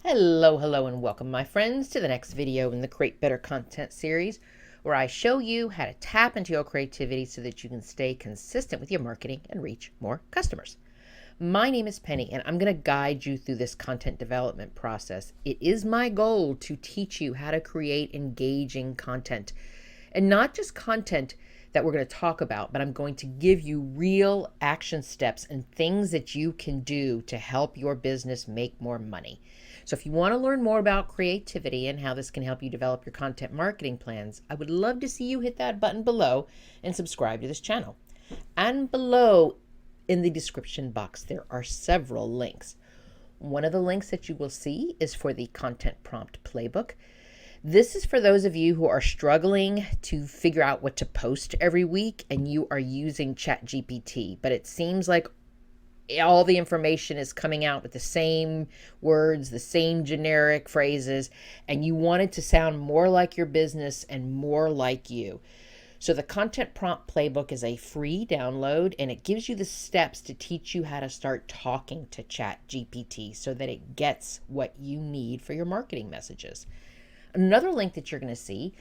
Hello, and welcome, my friends, to the next video in the Create Better Content series, where I show you how to tap into your creativity so that you can stay consistent with your marketing and reach more customers. My name is Penny, and I'm going to guide you through this content development process. It is my goal to teach you how to create engaging content, and not just content that we're going to talk about, but I'm going to give you real action steps and things that you can do to help your business make more money. So if you want to learn more about creativity and how this can help you develop your content marketing plans, I would love to see you hit that button below and subscribe to this channel. And below in the description box, there are several links. One of the links that you will see is for the content prompt playbook. This is for those of you who are struggling to figure out what to post every week and you are using ChatGPT, but it seems like all the information is coming out with the same words, the same generic phrases, and you want it to sound more like your business and more like you. So the content prompt playbook is a free download, and it gives you the steps to teach you how to start talking to ChatGPT so that it gets what you need for your marketing messages. Another link that you're going to see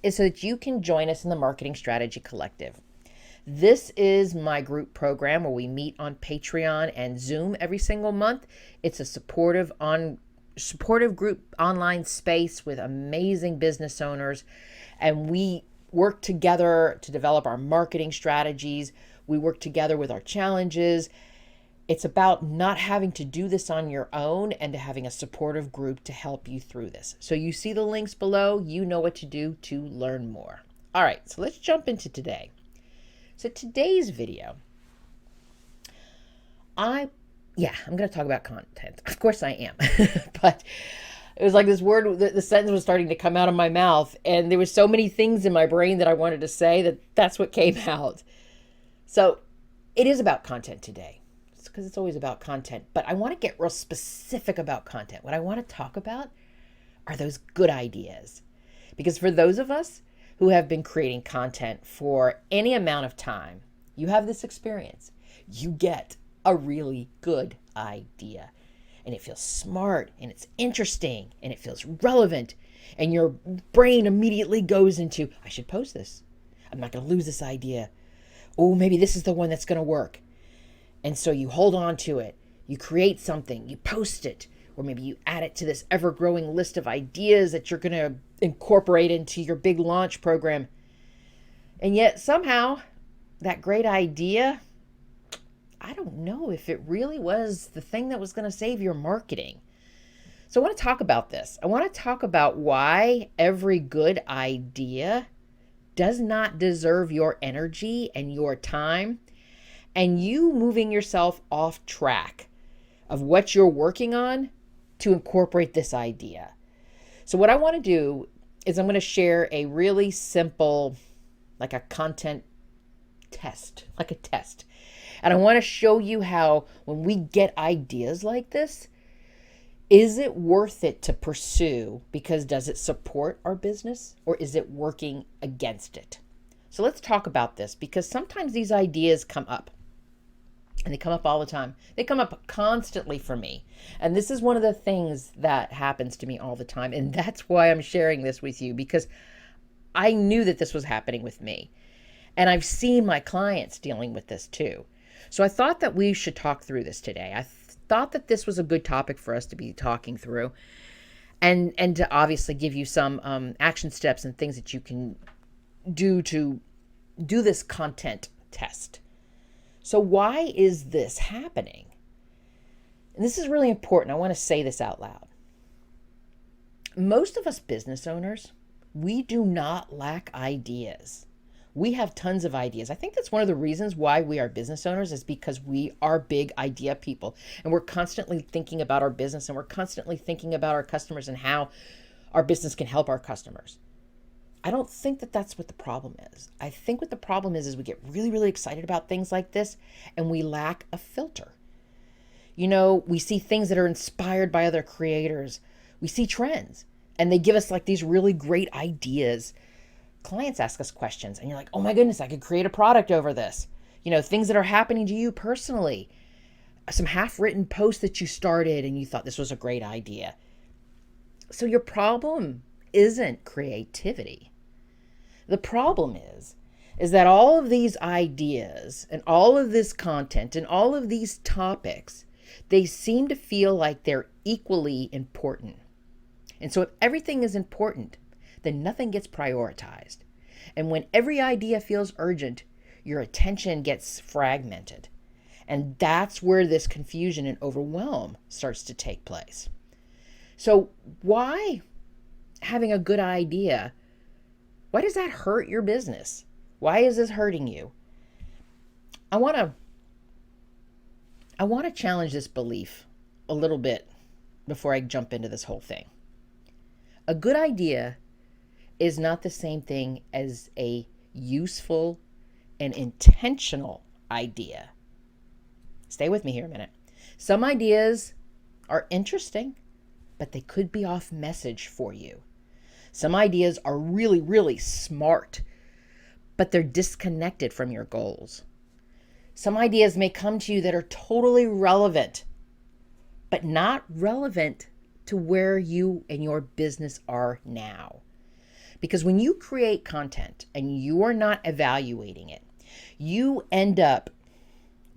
is so that you can join us in the Marketing Strategy Collective. This is my group program where we meet on Patreon and Zoom every single month. It's a supportive group online space with amazing business owners, and we work together to develop our marketing strategies. We work together with our challenges. It's about not having to do this on your own and to having a supportive group to help you through this. So you see the links below. You know what to do to learn more. All right, so let's jump into today. So today's video, I'm going to talk about content. Of course I am, but it was like this word, the sentence was starting to come out of my mouth, and there was so many things in my brain that I wanted to say that's what came out. So it is about content today. It's because it's always about content, but I want to get real specific about content. What I want to talk about are those good ideas, because for those of us who have been creating content for any amount of time, you have this experience. You get a really good idea, and it feels smart, and it's interesting, and it feels relevant, and your brain immediately goes into, I should post this. I'm not going to lose this idea. Oh, maybe this is the one that's going to work. And so you hold on to it. You create something, you post it, or maybe you add it to this ever-growing list of ideas that you're going to incorporate into your big launch program. And yet somehow that great idea, I don't know if it really was the thing that was going to save your marketing. So I want to talk about this. I want to talk about why every good idea does not deserve your energy and your time, and you moving yourself off track of what you're working on to incorporate this idea. So what I want to do is I'm going to share a really simple, like a content test, like a test. And I want to show you how when we get ideas like this, is it worth it to pursue? Because does it support our business, or is it working against it? So let's talk about this, because sometimes these ideas come up. And they come up all the time. They come up constantly for me. And this is one of the things that happens to me all the time. And that's why I'm sharing this with you, because I knew that this was happening with me. And I've seen my clients dealing with this too. So I thought that we should talk through this today. I thought that this was a good topic for us to be talking through, and to obviously give you some action steps and things that you can do to do this content test. So why is this happening? And this is really important. I want to say this out loud. Most of us business owners, we do not lack ideas. We have tons of ideas. I think that's one of the reasons why we are business owners, is because we are big idea people, and we're constantly thinking about our business, and we're constantly thinking about our customers and how our business can help our customers. I don't think that that's what the problem is. I think what the problem is we get really, really excited about things like this, and we lack a filter. You know, we see things that are inspired by other creators. We see trends, and they give us like these really great ideas. Clients ask us questions, and you're like, oh my goodness, I could create a product over this. You know, things that are happening to you personally. Some half-written posts that you started, and you thought this was a great idea. So your problem isn't creativity. The problem is that all of these ideas and all of this content and all of these topics, they seem to feel like they're equally important. And so if everything is important, then nothing gets prioritized. And when every idea feels urgent, your attention gets fragmented. And that's where this confusion and overwhelm starts to take place. So why having a good idea, why does that hurt your business? Why is this hurting you? I want to challenge this belief a little bit before I jump into this whole thing. A good idea is not the same thing as a useful and intentional idea. Stay with me here a minute. Some ideas are interesting, but they could be off message for you. Some ideas are really, really smart, but they're disconnected from your goals. Some ideas may come to you that are totally relevant, but not relevant to where you and your business are now. Because when you create content and you are not evaluating it, you end up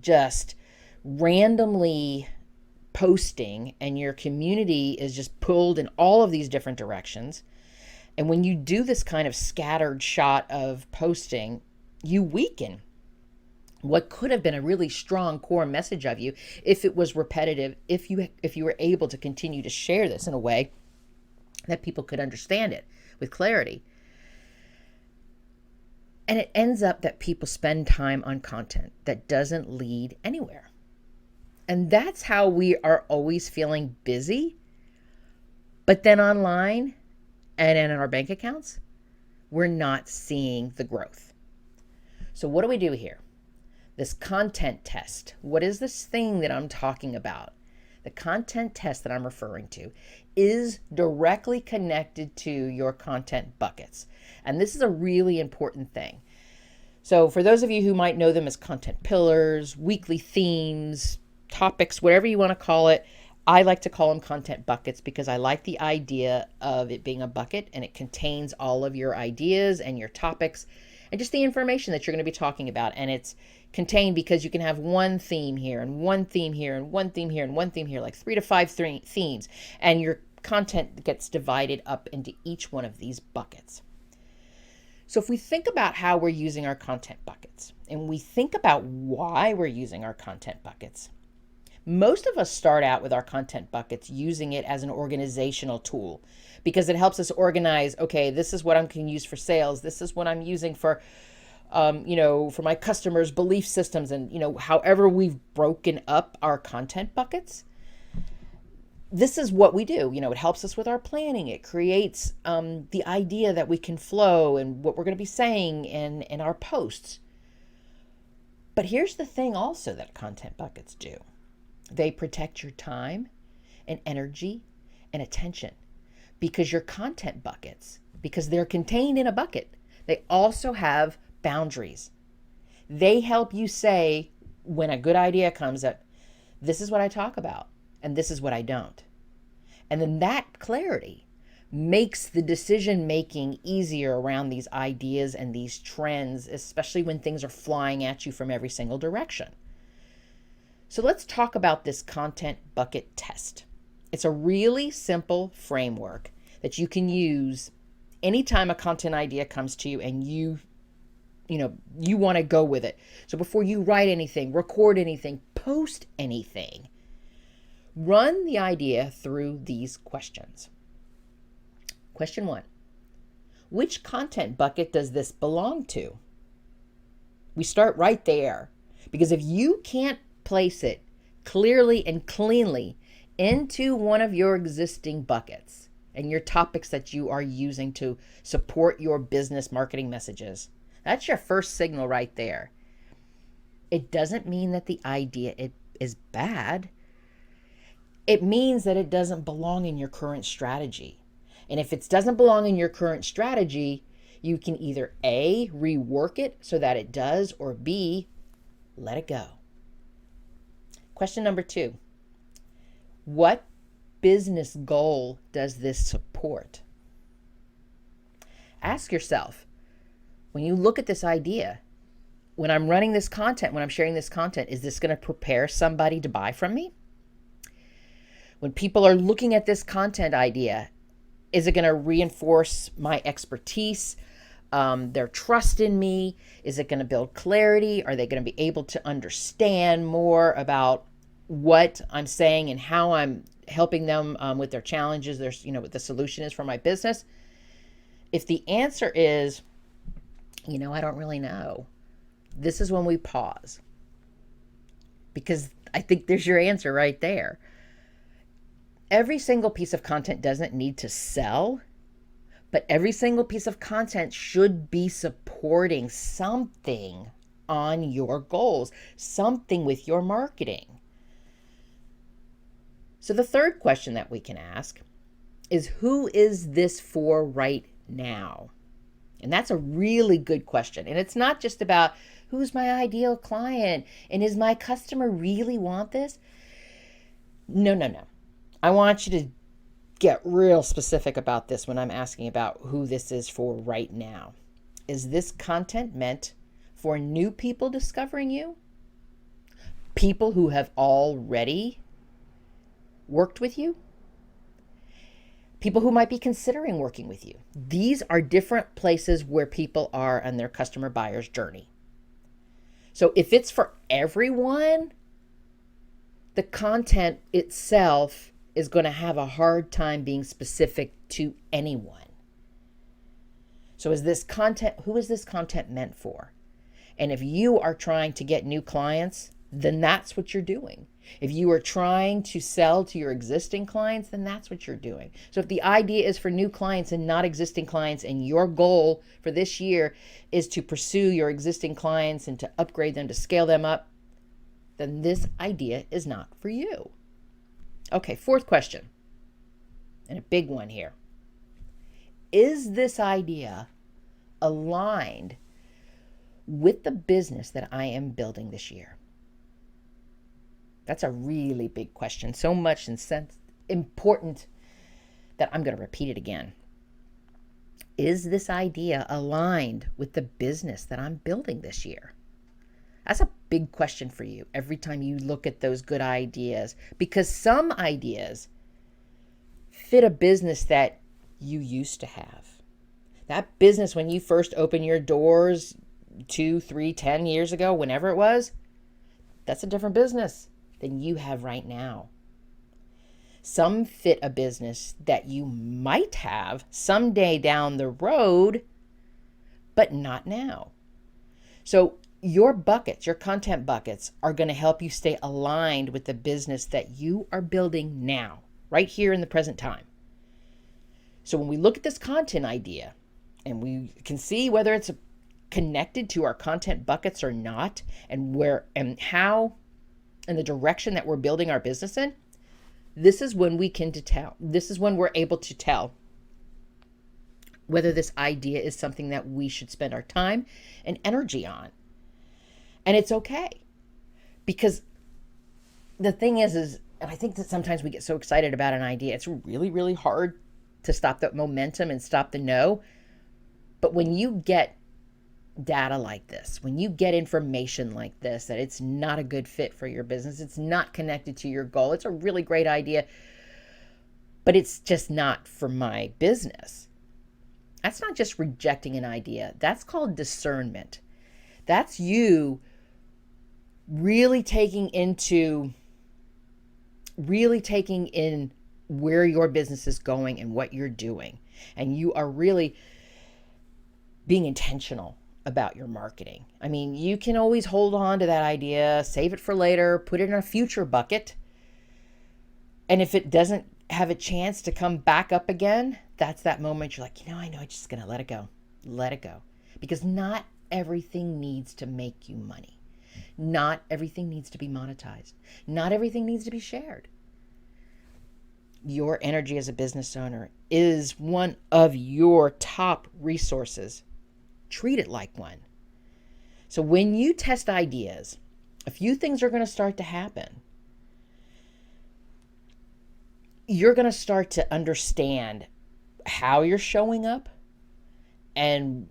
just randomly posting and your community is just pulled in all of these different directions. And when you do this kind of scattered shot of posting, you weaken what could have been a really strong core message of you if it was repetitive, if you were able to continue to share this in a way that people could understand it with clarity. And it ends up that people spend time on content that doesn't lead anywhere. And that's how we are always feeling busy. But then online and in our bank accounts, we're not seeing the growth. So what do we do here? This content test. What is this thing that I'm talking about? The content test that I'm referring to is directly connected to your content buckets. And this is a really important thing. So for those of you who might know them as content pillars, weekly themes, topics, whatever you want to call it, I like to call them content buckets because I like the idea of it being a bucket and it contains all of your ideas and your topics and just the information that you're going to be talking about. And it's contained because you can have one theme here and one theme here and one theme here and one theme here, like 3 to 5 themes. And your content gets divided up into each one of these buckets. So if we think about how we're using our content buckets and we think about why we're using our content buckets, most of us start out with our content buckets using it as an organizational tool because it helps us organize, okay, this is what I can use for sales. This is what I'm using for, for my customers' belief systems and, however we've broken up our content buckets. This is what we do. It helps us with our planning. It creates the idea that we can flow and what we're going to be saying in our posts. But here's the thing also that content buckets do. They protect your time and energy and attention because your content buckets, because they're contained in a bucket, they also have boundaries. They help you say when a good idea comes up, this is what I talk about and this is what I don't. And then that clarity makes the decision making easier around these ideas and these trends, especially when things are flying at you from every single direction. So let's talk about this content bucket test. It's a really simple framework that you can use anytime a content idea comes to you and you want to go with it. So before you write anything, record anything, post anything, run the idea through these questions. Question 1, which content bucket does this belong to? We start right there because if you can't place it clearly and cleanly into one of your existing buckets and your topics that you are using to support your business marketing messages, that's your first signal right there. It doesn't mean that the idea is bad. It means that it doesn't belong in your current strategy. And if it doesn't belong in your current strategy, you can either A, rework it so that it does, or B, let it go. Question number 2, what business goal does this support? Ask yourself, when you look at this idea, when I'm running this content, when I'm sharing this content, is this going to prepare somebody to buy from me? When people are looking at this content idea, is it going to reinforce my expertise, their trust in me? Is it going to build clarity? Are they going to be able to understand more about what I'm saying and how I'm helping them with their challenges, what the solution is for my business? If the answer is, I don't really know, this is when we pause. Because I think there's your answer right there. Every single piece of content doesn't need to sell, but every single piece of content should be supporting something on your goals, something with your marketing. So the third question that we can ask is, who is this for right now? And that's a really good question. And it's not just about who's my ideal client and is my customer really want this? No. I want you to get real specific about this when I'm asking about who this is for right now. Is this content meant for new people discovering you? People who have already worked with you? People who might be considering working with you? These are different places where people are on their customer buyer's journey. So if it's for everyone, the content itself is going to have a hard time being specific to anyone. So who is this content meant for? And if you are trying to get new clients, then that's what you're doing. If you are trying to sell to your existing clients, then that's what you're doing. So if the idea is for new clients and not existing clients, and your goal for this year is to pursue your existing clients and to upgrade them, to scale them up, then this idea is not for you. Okay, fourth question, and a big one here. Is this idea aligned with the business that I am building this year? That's a really big question, so much important that I'm going to repeat it again. Is this idea aligned with the business that I'm building this year? That's a big question for you every time you look at those good ideas, because some ideas fit a business that you used to have. That business, when you first opened your doors 2, 3, 10 years ago, whenever it was, that's a different business than you have right now. Some fit a business that you might have someday down the road, but not now. So your buckets, your content buckets, are going to help you stay aligned with the business that you are building now, right here in the present time. So when we look at this content idea and we can see whether it's connected to our content buckets or not, and where and how and the direction that we're building our business in, this is when we're able to tell whether this idea is something that we should spend our time and energy on. And it's okay. Because the thing is, and I think that sometimes we get so excited about an idea, it's really, really hard to stop that momentum and stop the no. But when you get data like this, when you get information like this, that it's not a good fit for your business, it's not connected to your goal, it's a really great idea, but it's just not for my business. That's not just rejecting an idea. That's called discernment. That's you really taking in where your business is going and what you're doing. And you are really being intentional about your marketing. I mean, you can always hold on to that idea, save it for later, put it in a future bucket. And if it doesn't have a chance to come back up again, that's that moment you're like, I know, I'm just going to let it go. Let it go. Because not everything needs to make you money. Not everything needs to be monetized. Not everything needs to be shared. Your energy as a business owner is one of your top resources. Treat it like one. So when you test ideas, a few things are going to start to happen. you're going to start to understand how you're showing up and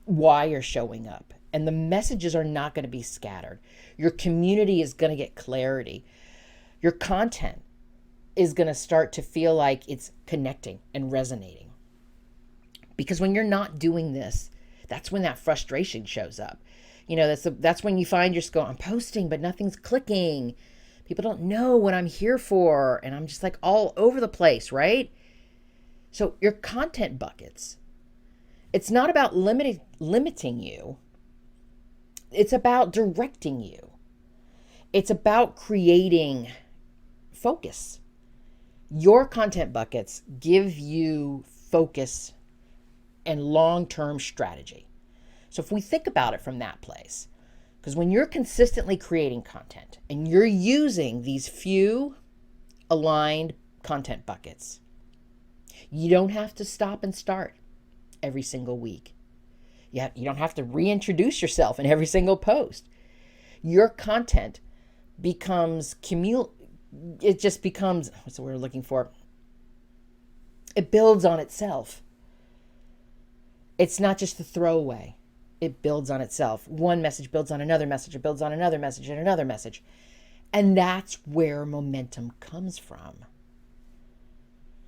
why you're showing up. And the messages are not going to be scattered. Your community is going to get clarity. Your content is going to start to feel like it's connecting and resonating. Because when you're not doing this, that's when that frustration shows up. That's when you find you're going, I'm posting, but nothing's clicking. People don't know what I'm here for. And I'm just like all over the place, right? So your content buckets, it's not about limiting you. It's about directing you. It's about creating focus. Your content buckets give you focus and long-term strategy. So if we think about it from that place, because when you're consistently creating content and you're using these few aligned content buckets, you don't have to stop and start every single week. You don't have to reintroduce yourself in every single post. Your content becomes it just becomes, what's the word we're looking for? It builds on itself. It's not just a throwaway. It builds on itself. One message builds on another message. It builds on another message and another message. And that's where momentum comes from.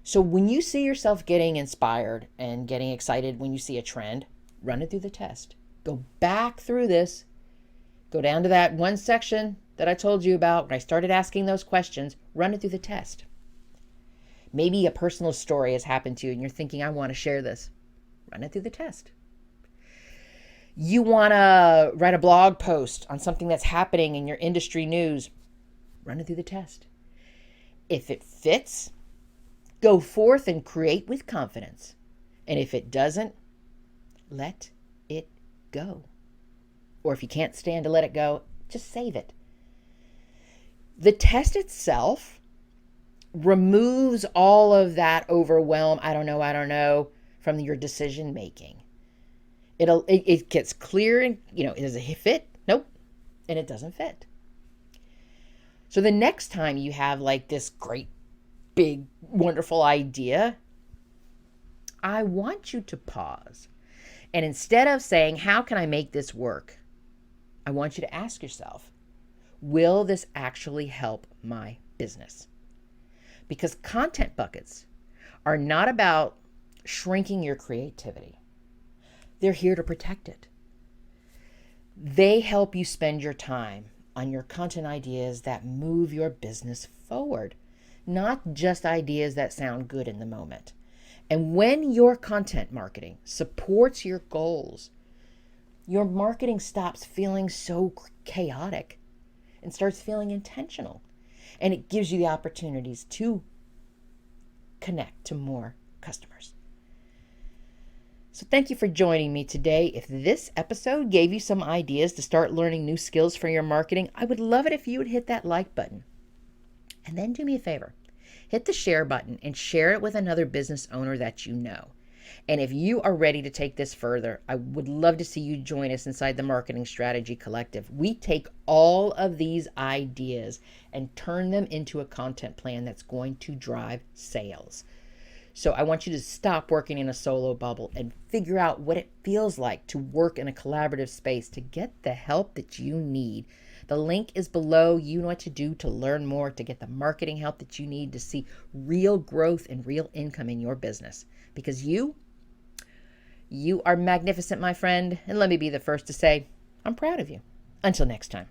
So when you see yourself getting inspired and getting excited when you see a trend, run it through the test. Go back through this. Go down to that one section that I told you about when I started asking those questions. Run it through the test. Maybe a personal story has happened to you and you're thinking, I want to share this. Run it through the test. You want to write a blog post on something that's happening in your industry news. Run it through the test. If it fits, go forth and create with confidence. And if it doesn't, let it go. Or if you can't stand to let it go, just save it. The test itself removes all of that overwhelm, I don't know, from your decision making. It gets clear and, does it fit? Nope. And it doesn't fit. So the next time you have like this great, big, wonderful idea, I want you to pause. And instead of saying, how can I make this work? I want you to ask yourself, will this actually help my business? Because content buckets are not about shrinking your creativity. They're here to protect it. They help you spend your time on your content ideas that move your business forward, not just ideas that sound good in the moment. And when your content marketing supports your goals, your marketing stops feeling so chaotic and starts feeling intentional. And it gives you the opportunities to connect to more customers. So thank you for joining me today. If this episode gave you some ideas to start learning new skills for your marketing, I would love it if you would hit that like button. And then do me a favor. Hit the share button and share it with another business owner that you know. And if you are ready to take this further, I would love to see you join us inside the Marketing Strategy Collective. We take all of these ideas and turn them into a content plan that's going to drive sales. So I want you to stop working in a solo bubble and figure out what it feels like to work in a collaborative space to get the help that you need. The link is below. You know what to do to learn more, to get the marketing help that you need to see real growth and real income in your business. Because you are magnificent, my friend. And let me be the first to say, I'm proud of you. Until next time.